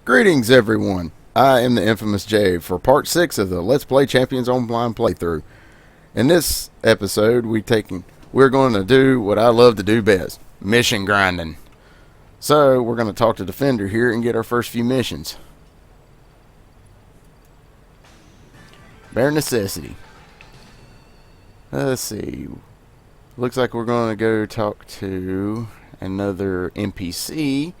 Greetings, everyone. I am the infamous Jay for part 6 of the Let's Play Champions Online playthrough. In this episode, we're going to do what I love to do best, mission grinding. So, we're going to talk to Defender here and get our first few missions. Bare necessity. Let's see. Looks like we're going to go talk to another NPC.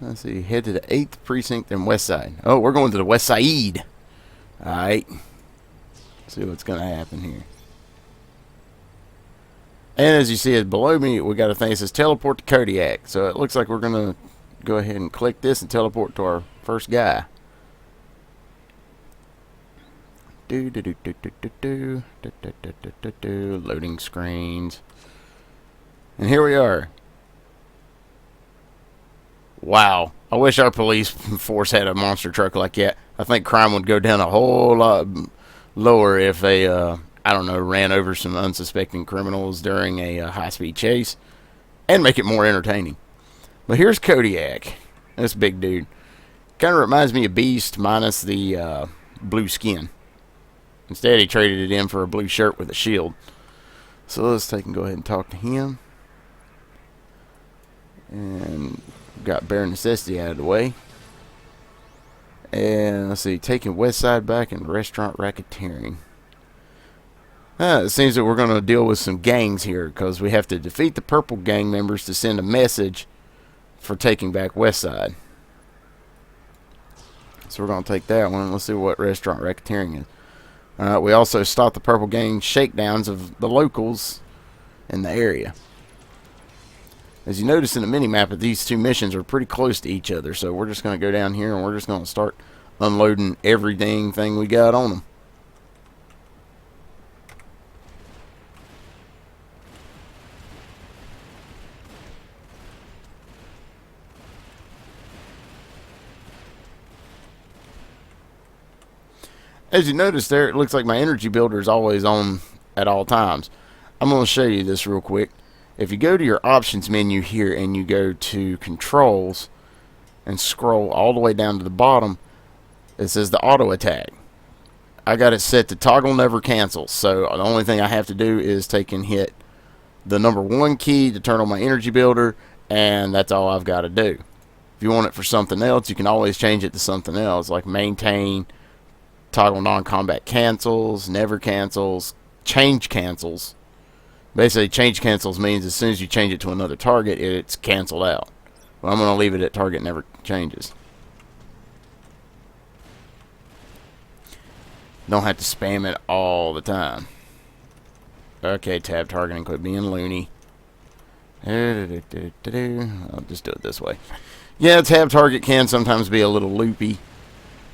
Let's see, head to the 8th precinct in Westside. Oh, we're going to the Westside. Alright. See what's going to happen here. And as you see below me, we got a thing that says teleport to Kodiak. So it looks like we're going to go ahead and click this and teleport to our first guy. Loading screens. And here we are. Wow. I wish our police force had a monster truck like that. I think crime would go down a whole lot lower if they, I don't know, ran over some unsuspecting criminals during a high-speed chase and make it more entertaining. But here's Kodiak. This big dude. Kind of reminds me of Beast minus the blue skin. Instead, he traded it in for a blue shirt with a shield. So let's take and go ahead and talk to him. And got bare necessity out of the way. And let's see, taking Westside back and restaurant racketeering. It seems that we're going to deal with some gangs here because we have to defeat the purple gang members to send a message for taking back Westside. So we're going to take that one. Let's see what restaurant racketeering is. We also stop the purple gang shakedowns of the locals in the area. As you notice in the mini-map, these two missions are pretty close to each other, so we're just going to go down here and we're just going to start unloading every dang thing we got on them. As you notice there, it looks like my energy builder is always on at all times. I'm going to show you this real quick. If you go to your options menu here and you go to controls and scroll all the way down to the bottom, it says the auto attack. I got it set to toggle never cancel, so the only thing I have to do is take and hit the number 1 key to turn on my energy builder, and that's all I've got to do. If you want it for something else, you can always change it to something else, like maintain, toggle non-combat cancels, never cancels, change cancels. Basically, change cancels means as soon as you change it to another target, it's canceled out. But I'm going to leave it at target never changes. Don't have to spam it all the time. Okay, tab targeting, quit being loony. I'll just do it this way. Yeah, tab target can sometimes be a little loopy,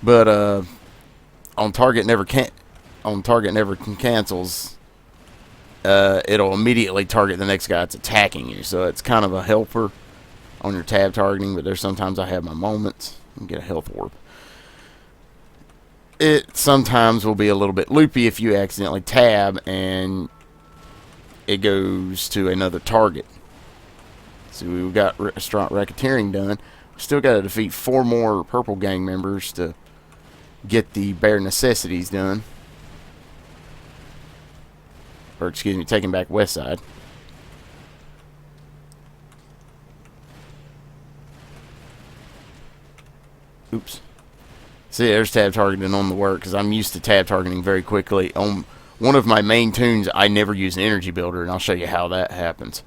but on target never cancels. It'll immediately target the next guy that's attacking you. So it's kind of a helper on your tab targeting, but there's sometimes I have my moments and get a health orb. It sometimes will be a little bit loopy if you accidentally tab and it goes to another target. So we've got restaurant racketeering done. We still got to defeat 4 more purple gang members to get the bare necessities done. Or excuse me, taking back Westside. Oops. See, there's tab targeting on the work because I'm used to tab targeting very quickly. On one of my main tunes, I never use an energy builder, and I'll show you how that happens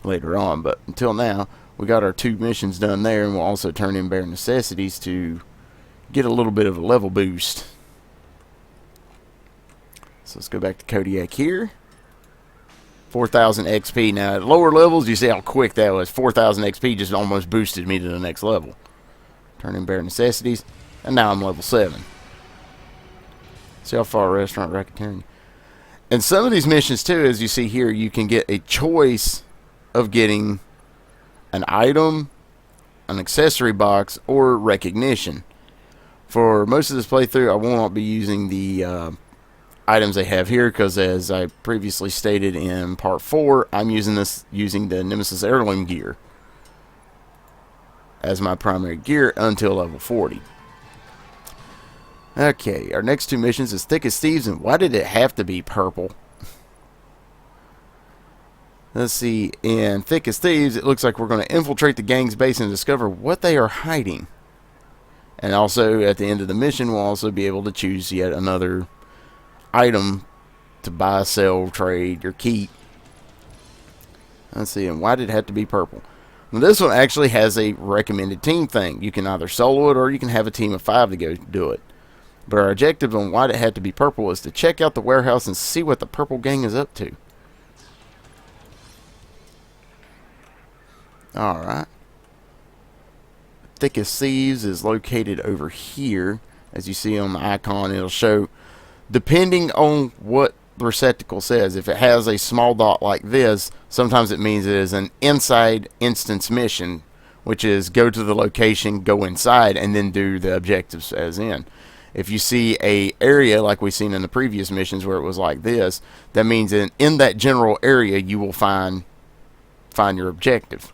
later on. But until now, we got our 2 missions done there, and we'll also turn in bare necessities to get a little bit of a level boost. So let's go back to Kodiak here. 4,000 XP. Now, at lower levels, you see how quick that was. 4,000 XP just almost boosted me to the next level. Turn in bare necessities. And now I'm level 7. See how far restaurant racketeering. And some of these missions, too, as you see here, you can get a choice of getting an item, an accessory box, or recognition. For most of this playthrough, I will not be using the items they have here because, as I previously stated in part 4, I'm using the Nemesis heirloom gear. as my primary gear until level 40. Okay, our next two missions is Thick as Thieves, and why did it have to be purple? Let's see, in Thick as Thieves, it looks like we're going to infiltrate the gang's base and discover what they are hiding. And also, at the end of the mission, we'll also be able to choose yet another item to buy, sell, trade, or keep. Let's see, and why did it have to be purple? Well, this one actually has a recommended team thing. You can either solo it or you can have a team of 5 to go do it. But our objective on why it had to be purple was to check out the warehouse and see what the purple gang is up to. Alright. Thick as Thieves is located over here. As you see on the icon, it'll show, depending on what the receptacle says. If it has a small dot like this, sometimes it means it is an inside instance mission, which is go to the location, go inside, and then do the objectives as in. If you see a area like we've seen in the previous missions where it was like this, that means in that general area you will find your objective.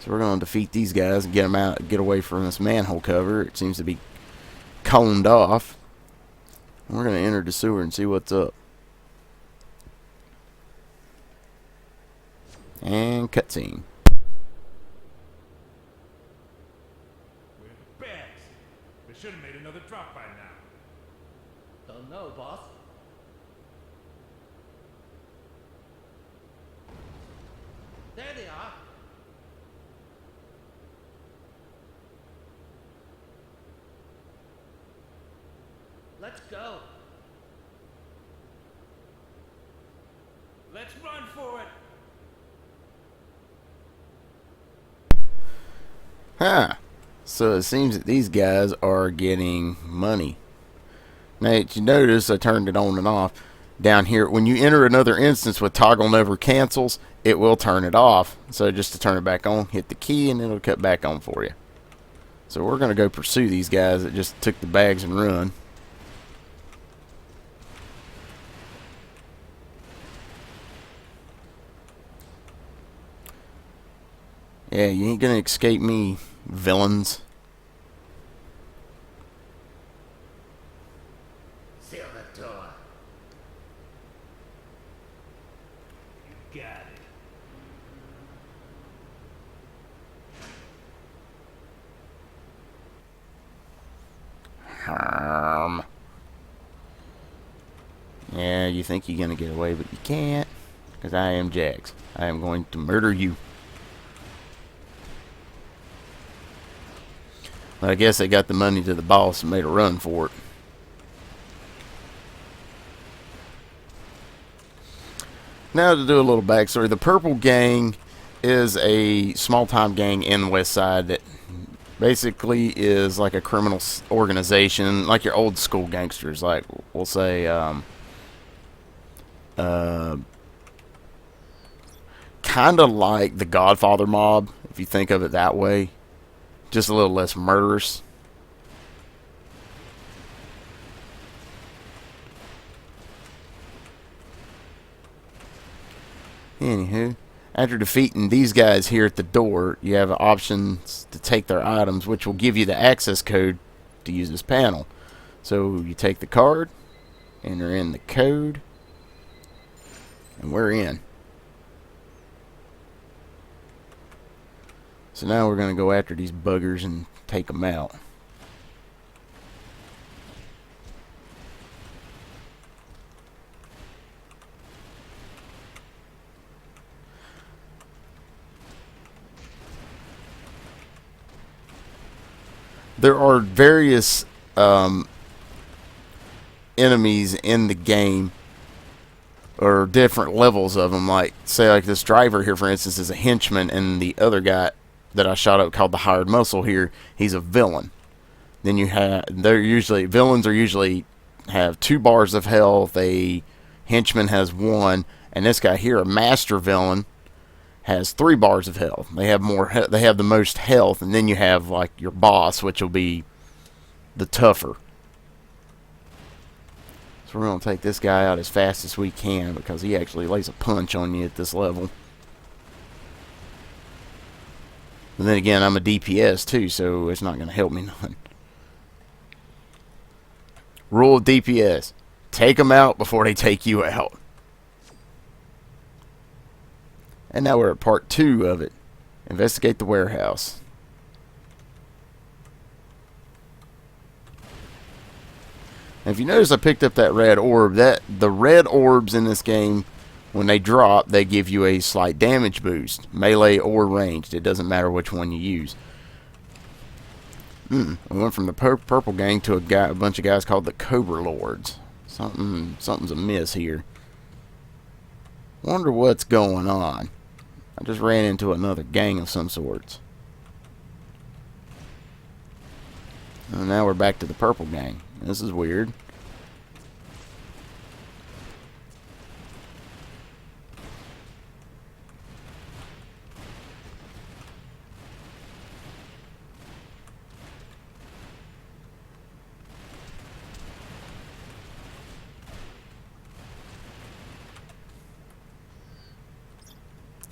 So we're going to defeat these guys and get them out, get away from this manhole cover. It seems to be coned off. We're going to enter the sewer and see what's up. And cutscene. Where are the bags? They should have made another drop by now. Don't know, boss. There they are. Let's go. Let's run for it. Huh. So it seems that these guys are getting money. Now, if you notice, I turned it on and off. Down here, when you enter another instance with toggle never cancels, it will turn it off. So just to turn it back on, hit the key and it'll cut back on for you. So we're going to go pursue these guys that just took the bags and run. Yeah, you ain't gonna escape me, villains. Seal the door. You got it. Yeah, you think you're gonna get away, but you can't. Because I am Jaxx. I am going to murder you. But I guess they got the money to the boss and made a run for it. Now to do a little backstory. The Purple Gang is a small-time gang in Westside that basically is like a criminal organization, like your old school gangsters, like we'll say kind of like the Godfather mob, if you think of it that way. Just a little less murderous. Anywho, after defeating these guys here at the door, you have options to take their items, which will give you the access code to use this panel. So you take the card, enter in the code, and we're in. So now we're going to go after these buggers and take them out. There are various enemies in the game, or different levels of them. Like, say, like this driver here, for instance, is a henchman, and the other guy that I shot up called the hired muscle here, he's a villain. Then you have, villains are usually have 2 bars of health, a henchman has 1, and this guy here, a master villain, has 3 bars of health. They have they have the most health, and then you have like your boss, which will be the tougher. So we're going to take this guy out as fast as we can because he actually lays a punch on you at this level. But then again, I'm a DPS too, so it's not going to help me none. Rule of DPS. Take them out before they take you out. And now we're at part 2 of it. Investigate the warehouse. And if you notice, I picked up that red orb. The red orbs in this game, when they drop, they give you a slight damage boost. Melee or ranged. It doesn't matter which one you use. We went from the purple gang to a bunch of guys called the Cobra Lords. Something's amiss here. Wonder what's going on. I just ran into another gang of some sorts. And now we're back to the purple gang. This is weird.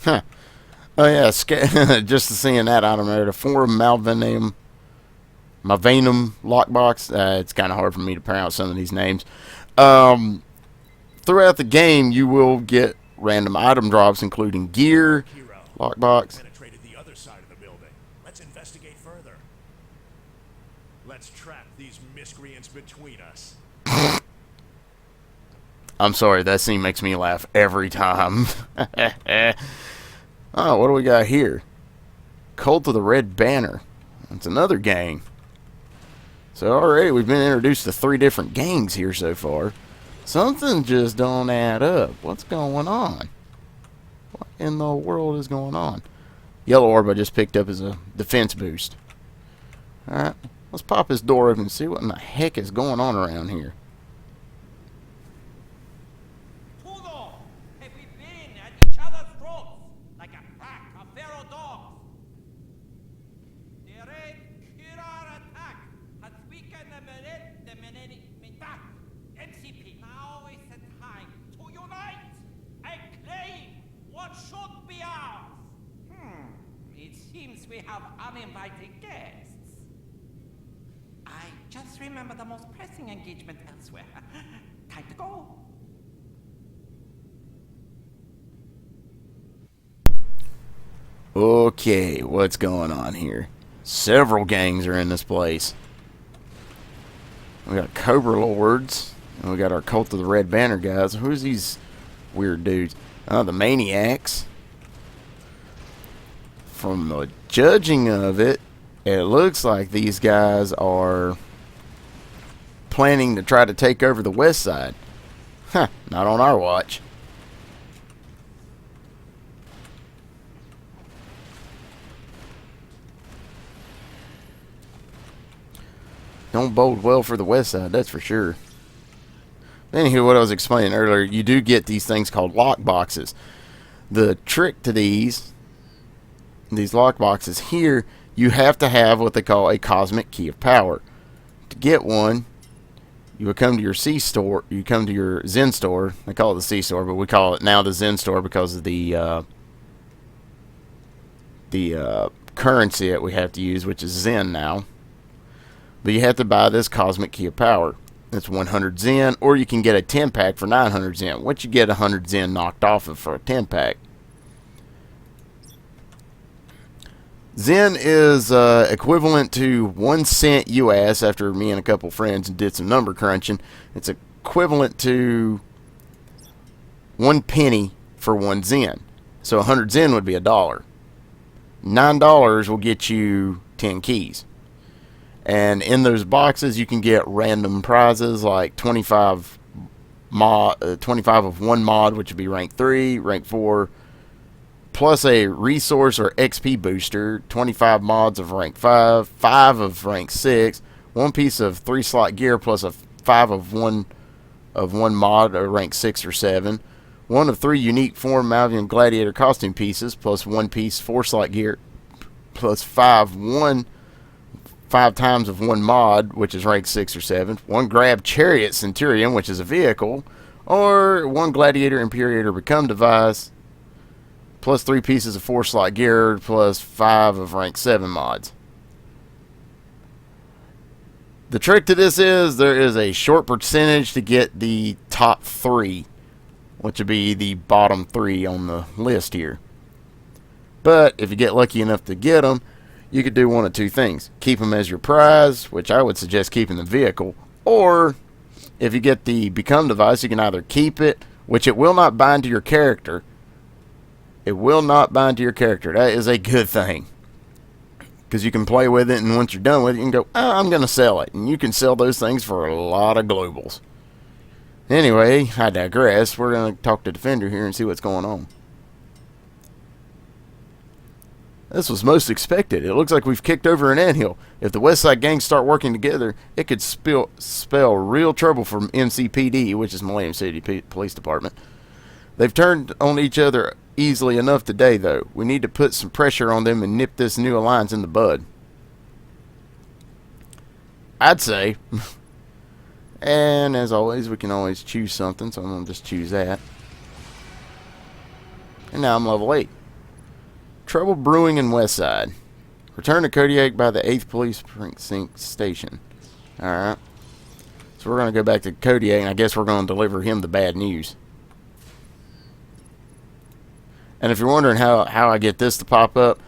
Huh. Oh yeah, just seeing that item there, the 4 Malvanum lockbox. It's kind of hard for me to pronounce some of these names. Throughout the game, you will get random item drops, including gear, lockbox. Penetrated the other side of the building. Let's investigate further. Let's trap these miscreants between us. I'm sorry, that scene makes me laugh every time. Oh, what do we got here? Cult of the Red Banner. That's another gang. So already we've been introduced to 3 different gangs here so far. Something just don't add up. What's going on? What in the world is going on? Yellow orb I just picked up as a defense boost. Alright, let's pop this door open and see what in the heck is going on around here. We have uninvited guests. I just remember the most pressing engagement elsewhere. Time to go. Okay, what's going on here? Several gangs are in this place. We got Cobra Lords, and we got our Cult of the Red Banner guys. Who's these weird dudes? Oh, the Maniacs. From the judging of it, it looks like these guys are planning to try to take over the Westside. Huh, not on our watch. Don't bode well for the Westside, that's for sure. Anywho, what I was explaining earlier, you do get these things called lock boxes. The trick to these lock boxes here, you have to have what they call a cosmic key of power. To get one, you would come to your C store, you come to your Zen store. They call it the C store, but we call it now the Zen store because of the currency that we have to use, which is Zen now. But you have to buy this cosmic key of power. It's 100 Zen, or you can get a 10-pack for 900 Zen. What you get 100 Zen knocked off of for a 10-pack. Zen is equivalent to 1 cent US. After me and a couple friends did some number crunching, it's equivalent to 1 penny for 1 Zen. So 100 Zen would be $1. $9 will get you 10 keys. And in those boxes, you can get random prizes like 25 of 1 mod, which would be rank 3, rank 4, plus a resource or XP booster, 25 mods of rank 5, 5 of rank 6, 1 piece of 3-slot gear plus a 5 of 1 mod or rank 6 or 7, 1 of 3 unique form Malvian Gladiator costume pieces plus 1 piece 4-slot gear plus 5 times of 1 mod, which is rank 6 or 7, 1 grab Chariot Centurion, which is a vehicle, or 1 Gladiator Imperator Become device, plus 3 pieces of 4-slot gear, plus 5 of rank 7 mods. The trick to this is there is a short percentage to get the top 3, which would be the bottom 3 on the list here. But if you get lucky enough to get them, you could do one of two things. Keep them as your prize, which I would suggest keeping the vehicle, or if you get the Become device, you can either keep it, which it will not bind to your character. It will not bind to your character. That is a good thing. Because you can play with it, and once you're done with it, you can go, oh, I'm going to sell it. And you can sell those things for a lot of globals. Anyway, I digress. We're going to talk to Defender here and see what's going on. This was most expected. It looks like we've kicked over an anthill. If the Westside gangs start working together, it could spell real trouble for MCPD, which is Millennium City Police Department. They've turned on each other easily enough today, though. We need to put some pressure on them and nip this new alliance in the bud. I'd say. And as always, we can always choose something, so I'm going to just choose that. And now I'm level 8. Trouble brewing in Westside. Return to Kodiak by the 8th Police Precinct Station. Alright. So we're going to go back to Kodiak, and I guess we're going to deliver him the bad news. And if you're wondering how I get this to pop up,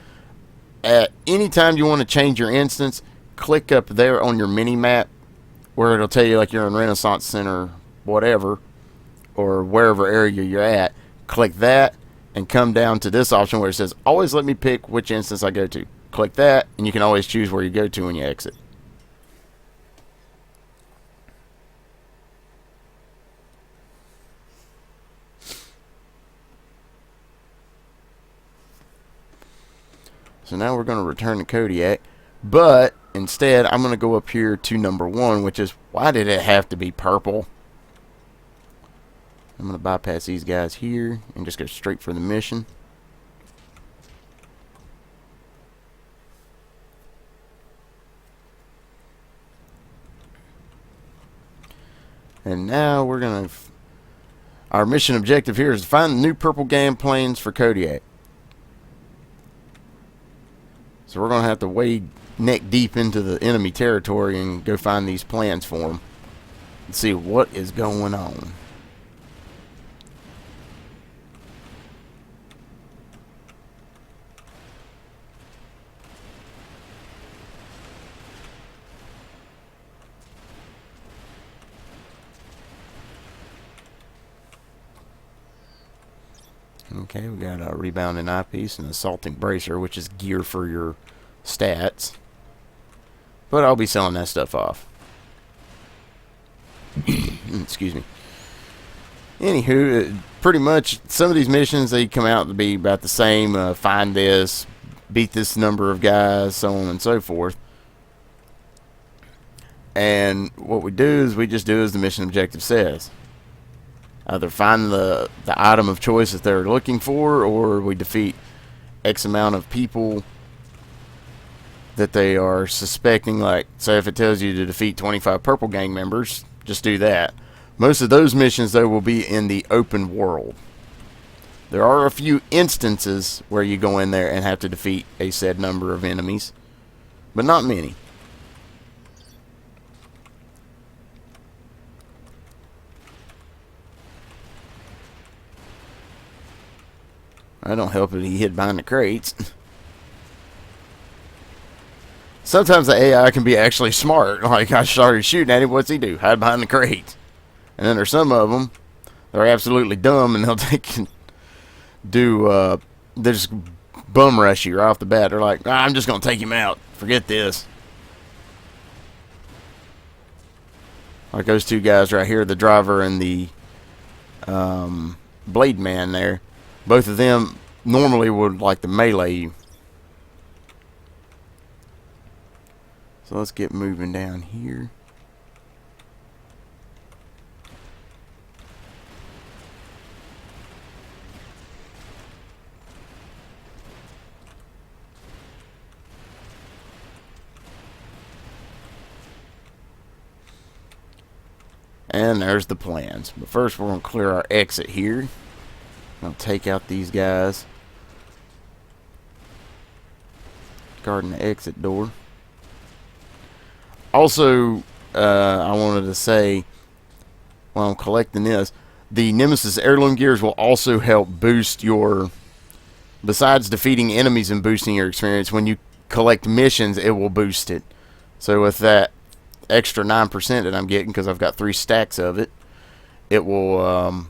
at any time you want to change your instance, click up there on your mini-map, where it'll tell you like you're in Renaissance Center, whatever, or wherever area you're at. Click that, and come down to this option where it says, always let me pick which instance I go to. Click that, and you can always choose where you go to when you exit. So now we're going to return to Kodiak, but instead I'm going to go up here to number 1, which is, why did it have to be purple? I'm going to bypass these guys here and just go straight for the mission. And now we're going to, our mission objective here is to find the new purple game planes for Kodiak. So we're going to have to wade neck deep into the enemy territory and go find these plans for them and see what is going on. Okay, we got a rebounding eyepiece and assaulting bracer, which is gear for your stats. But I'll be selling that stuff off. Excuse me. Anywho, pretty much some of these missions, they come out to be about the same. Find this, beat this number of guys, so on and so forth. And what we do is we just do as the mission objective says. Either find the item of choice that they're looking for, or we defeat X amount of people that they are suspecting. Like, say if it tells you to defeat 25 purple gang members, just do that. Most of those missions, though, will be in the open world. There are a few instances where you go in there and have to defeat a said number of enemies, but not many. I don't help it he hid behind the crates. Sometimes the AI can be actually smart. Like, I started shooting at him, what's he do? Hide behind the crates. And then there's some of them, they're absolutely dumb, and they'll take and do, they just bum rush you right off the bat. They're like, I'm just going to take him out. Forget this. Like those two guys right here, the driver and the blade man there. Both of them normally would like to melee you. So let's get moving down here. And there's the plans. But first we're going to clear our exit here. I'll take out these guys. guarding the exit door. Also, I wanted to say, while I'm collecting this, the Nemesis heirloom gears will also help boost your, besides defeating enemies and boosting your experience, when you collect missions, it will boost it. So with that extra 9% that I'm getting, because I've got 3 stacks of it, it will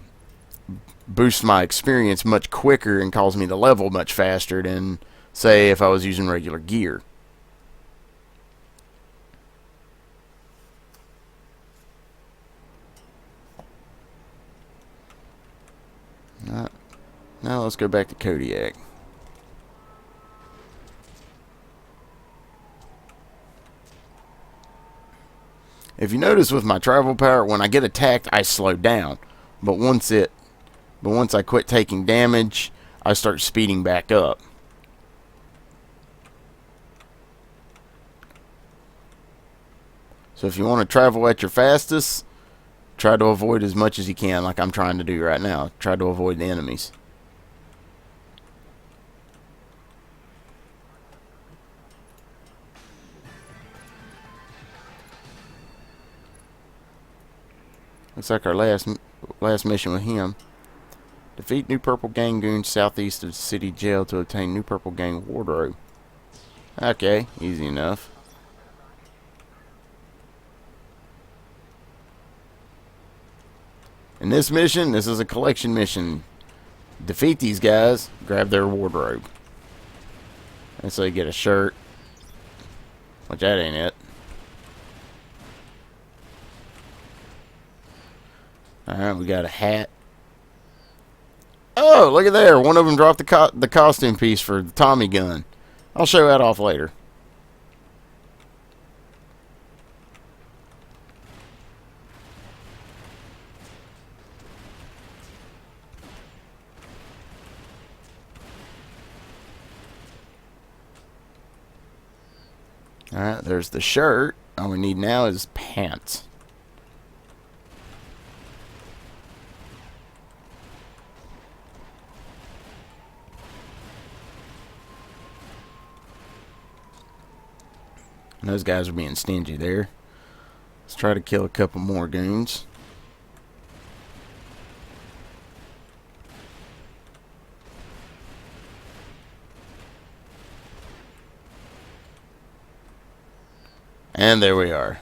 boost my experience much quicker and cause me to level much faster than, say, if I was using regular gear. Now let's go back to Kodiak. If you notice with my travel power, when I get attacked, I slow down. But once I quit taking damage, I start speeding back up. So if you want to travel at your fastest, try to avoid as much as you can, like I'm trying to do right now. Try to avoid the enemies. Looks like our last mission with him. Defeat New Purple Gang goons southeast of the city jail to obtain New Purple Gang wardrobe. Okay, easy enough. In this mission, this is a collection mission. Defeat these guys, grab their wardrobe. And so you get a shirt. Which that ain't it. Alright, we got a hat. Oh, look at there. One of them dropped the costume piece for the Tommy gun. I'll show that off later. Alright, there's the shirt. All we need now is pants. And those guys are being stingy there. Let's try to kill a couple more goons. And there we are.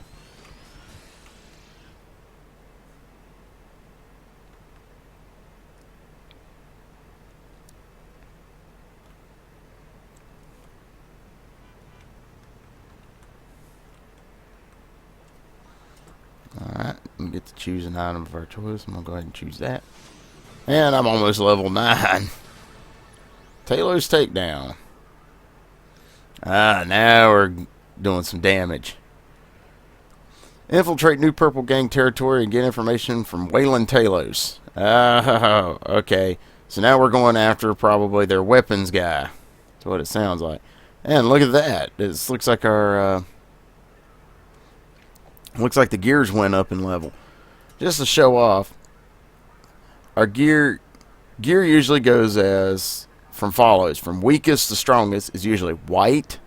Alright, we get to choose an item of our choice. I'm going to go ahead and choose that. And I'm almost level 9. Taylor's takedown. Now we're doing some damage. Infiltrate New Purple Gang territory and get information from Waylon Talos. Oh, okay. So now we're going after probably their weapons guy. That's what it sounds like. And look at that. This looks like our... looks like the gears went up in level. Just to show off, our gear usually goes as follows. From weakest to strongest is usually white,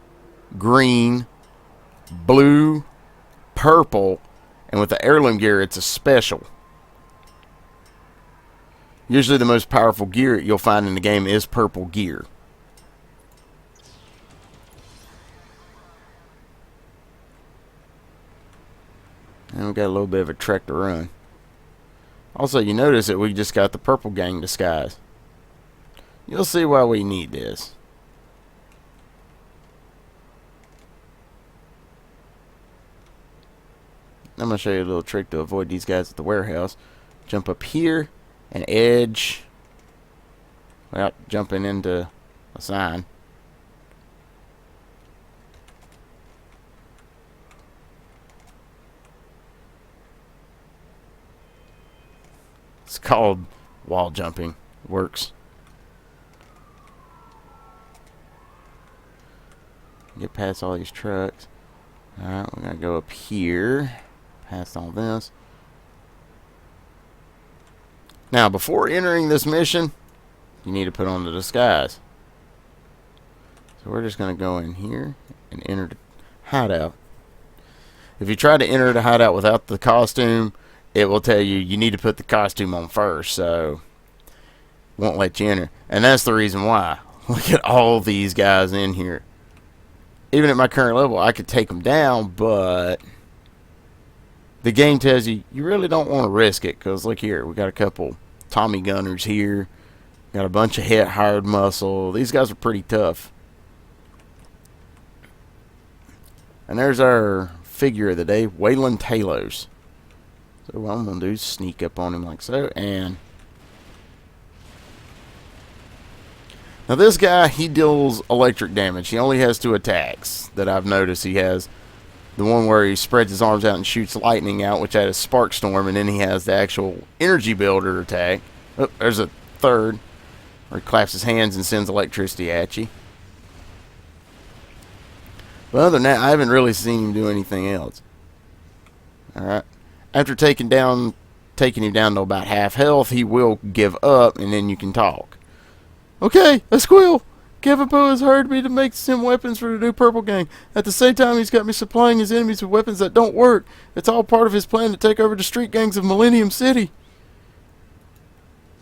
green, blue, purple, and with the heirloom gear, it's a special. Usually the most powerful gear you'll find in the game is purple gear. And we got a little bit of a trek to run. Also, you notice that we just got the Purple Gang disguise. You'll see why we need this. I'm going to show you a little trick to avoid these guys at the warehouse. Jump up here and edge without jumping into a sign. It's called wall jumping. Works. Get past all these trucks. Alright, we're going to go up here. Past all this. Now, before entering this mission, you need to put on the disguise. So we're just going to go in here and enter the hideout. If you try to enter the hideout without the costume, it will tell you you need to put the costume on first, so won't let you enter. And that's the reason why. Look at all these guys in here. Even at my current level, I could take them down, but the game tells you you really don't want to risk it, because look here, we got a couple Tommy Gunners here, got a bunch of hired muscle. These guys are pretty tough. And there's our figure of the day, Waylon Talos. So what I'm going to do is sneak up on him like so. And now this guy, he deals electric damage. He only has 2 attacks that I've noticed. He has the one where he spreads his arms out and shoots lightning out, which has Spark Storm. And then he has the actual energy builder attack. Oh, there's a third where he claps his hands and sends electricity at you. But other than that, I haven't really seen him do anything else. Alright. After taking him down to about half health, he will give up, and then you can talk. Okay, a squeal! Kevin Poe has hired me to make some weapons for the new Purple Gang. At the same time, he's got me supplying his enemies with weapons that don't work. It's all part of his plan to take over the street gangs of Millennium City.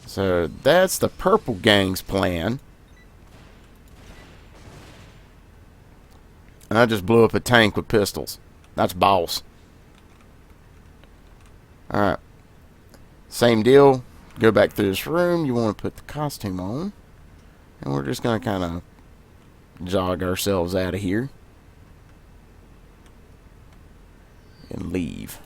So, that's the Purple Gang's plan. And I just blew up a tank with pistols. That's boss. Alright. Same deal. Go back through this room. You want to put the costume on. And we're just going to kind of jog ourselves out of here. And leave.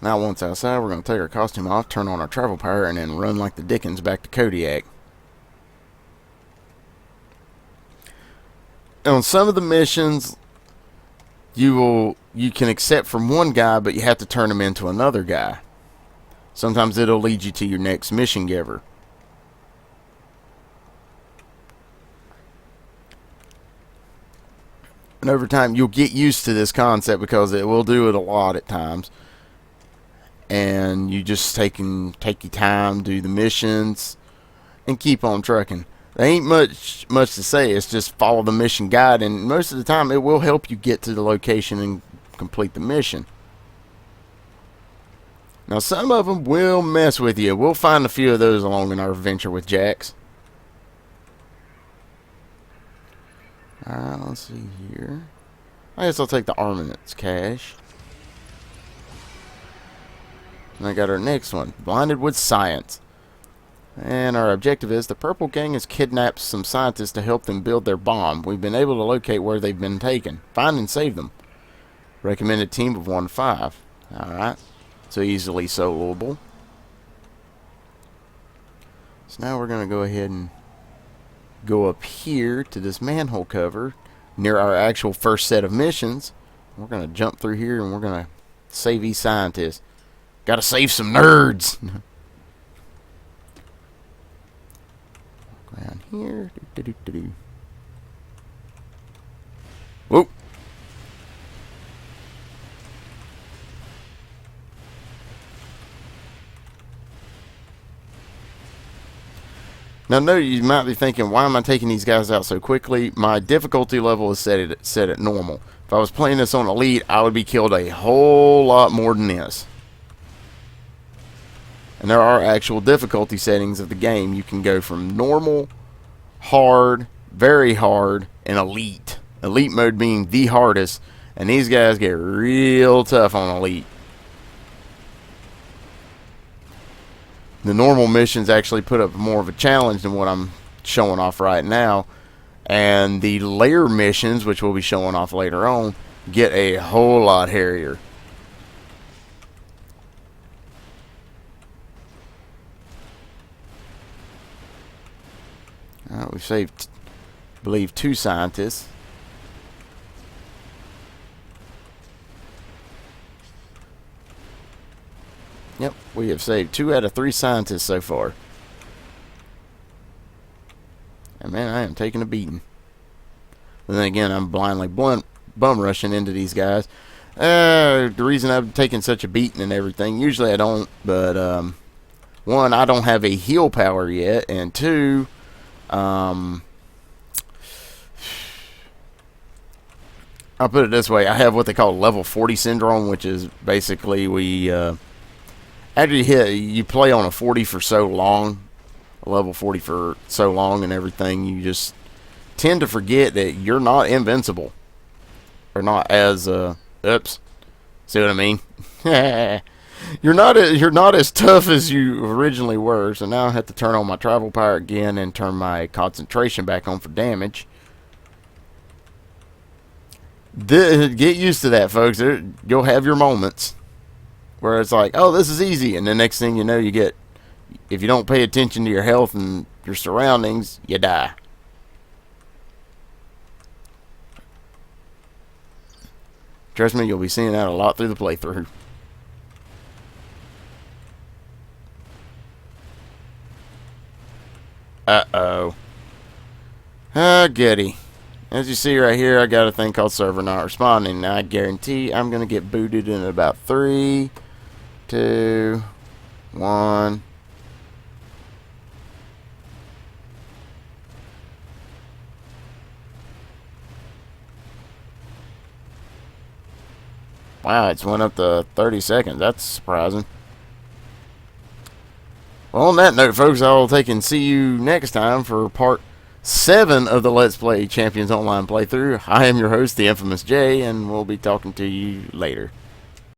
Now once outside, we're going to take our costume off, turn on our travel power, and then run like the dickens back to Kodiak. On some of the missions, you can accept from one guy, but you have to turn him into another guy. Sometimes it'll lead you to your next mission giver. And over time, you'll get used to this concept because it will do it a lot at times. And you just take your time, do the missions, and keep on trucking. There ain't much to say. It's just follow the mission guide, and most of the time it will help you get to the location and complete the mission. Now some of them will mess with you. We'll find a few of those along in our adventure with Jaxx. Alright, let's see here. I guess I'll take the armaments cache. And I got our next one, Blinded with Science. And our objective is the Purple Gang has kidnapped some scientists to help them build their bomb. We've been able to locate where they've been taken. Find and save them. Recommended team of 1 to 5. Alright. So easily soloable. So now we're going to go ahead and go up here to this manhole cover near our actual first set of missions. We're going to jump through here and we're going to save these scientists. Gotta save some nerds. Down here. Whoop. Now, no, you might be thinking, why am I taking these guys out so quickly? My difficulty level is set at normal. If I was playing this on Elite, I would be killed a whole lot more than this. And there are actual difficulty settings of the game. You can go from normal, hard, very hard, and elite. Elite mode being the hardest. And these guys get real tough on elite. The normal missions actually put up more of a challenge than what I'm showing off right now. And the layer missions, which we'll be showing off later on, get a whole lot hairier. Alright, we've saved, I believe, 2 scientists. Yep, we have saved 2 out of 3 scientists so far. And man, I am taking a beating. But then again, I'm blindly bum rushing into these guys. The reason I've taken such a beating and everything, usually I don't, but one, I don't have a heal power yet, and two, I'll put it this way, I have what they call level 40 syndrome, which is basically after you play on a 40 for so long, level 40 for so long and everything, you just tend to forget that you're not invincible. Or not as, oops, see what I mean? You're not as tough as you originally were, so now I have to turn on my travel power again and turn my concentration back on for damage. Get used to that, folks. You'll have your moments where it's like, oh, this is easy, and the next thing you know, if you don't pay attention to your health and your surroundings, you die. Trust me, you'll be seeing that a lot through the playthrough. Uh-oh. Goody. As you see right here, I got a thing called server not responding. Now, I guarantee I'm going to get booted in about 3, 2, 1. Wow, it's went up to 30 seconds. That's surprising. Well, on that note, folks, I'll take and see you next time for part 7 of the Let's Play Champions Online playthrough. I am your host, the Infamous Jay, and we'll be talking to you later.